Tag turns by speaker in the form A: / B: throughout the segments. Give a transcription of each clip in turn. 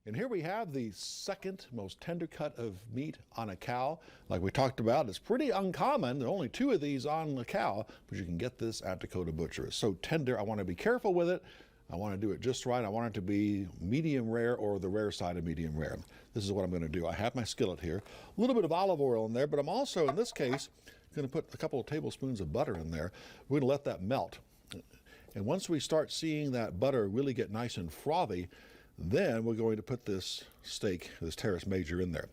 A: And here we have the second most tender cut of meat on a cow. Like we talked about, it's pretty uncommon. There are only 2 of these on the cow, but you can get this at Dakota Butcher. It's so tender, I want to be careful with it. I want to do it just right. I want it to be medium rare or the rare side of medium rare. This is what I'm going to do. I have my skillet here. A little bit of olive oil in there, but I'm also, in this case, going to put a couple of tablespoons of butter in there. We're going to let that melt. And once we start seeing that butter really get nice and frothy, then we're going to put this steak, this Teres Major, in there.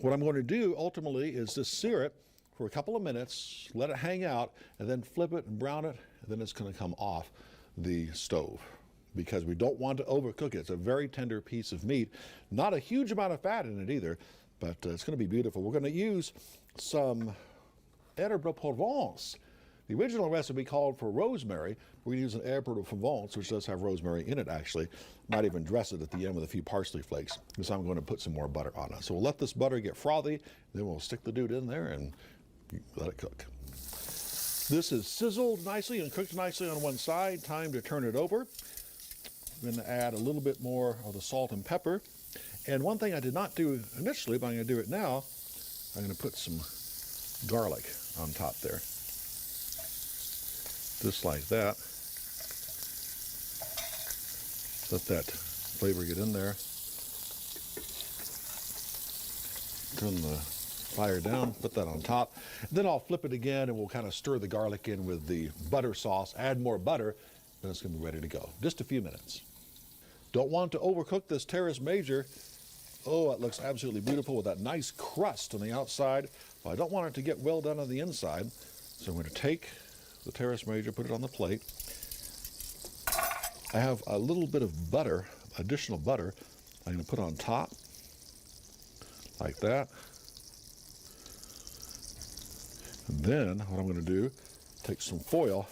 A: What I'm going to do ultimately is just sear it for a couple of minutes, let it hang out, and then flip it and brown it, and then it's going to come off the stove because we don't want to overcook it. It's a very tender piece of meat. Not a huge amount of fat in it either, but it's going to be beautiful. We're going to use some herbe de Provence. The original recipe called for rosemary. We're going to use an herbe de Provence, which does have rosemary in it actually. Might even dress it at the end with a few parsley flakes. So I'm going to put some more butter on it. So we'll let this butter get frothy, then we'll stick the dude in there and let it cook. This is sizzled nicely and cooked nicely on one side. Time to turn it over. I'm going to add a little bit more of the salt and pepper. And one thing I did not do initially, but I'm going to do it now, I'm going to put some garlic on top there. Just like that. Let that flavor get in there. Turn the fire down, put that on top. And then I'll flip it again and we'll kind of stir the garlic in with the butter sauce, add more butter, and it's going to be ready to go. Just a few minutes. Don't want to overcook this Teres Major. Oh, it looks absolutely beautiful with that nice crust on the outside. But I don't want it to get well done on the inside. So I'm going to take the Teres Major, put it on the plate. I have a little bit of butter, additional butter, I'm going to put on top, like that. And then what I'm going to do, take some foil,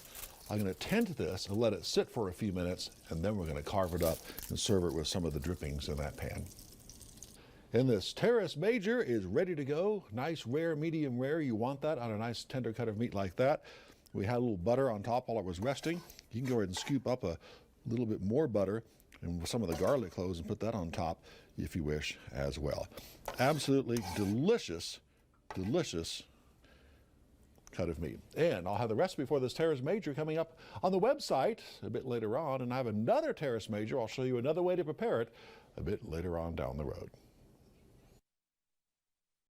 A: I'm going to tent this and let it sit for a few minutes, and then we're going to carve it up and serve it with some of the drippings in that pan. And this Teres Major is ready to go. Nice, rare, medium rare. You want that on a nice tender cut of meat like that. We had a little butter on top while it was resting. You can go ahead and scoop up a little bit more butter and with some of the garlic cloves and put that on top if you wish as well. Absolutely delicious, delicious cut of meat. And I'll have the recipe for this Teres Major coming up on the website a bit later on. And I have another Teres Major. I'll show you another way to prepare it a bit later on down the road.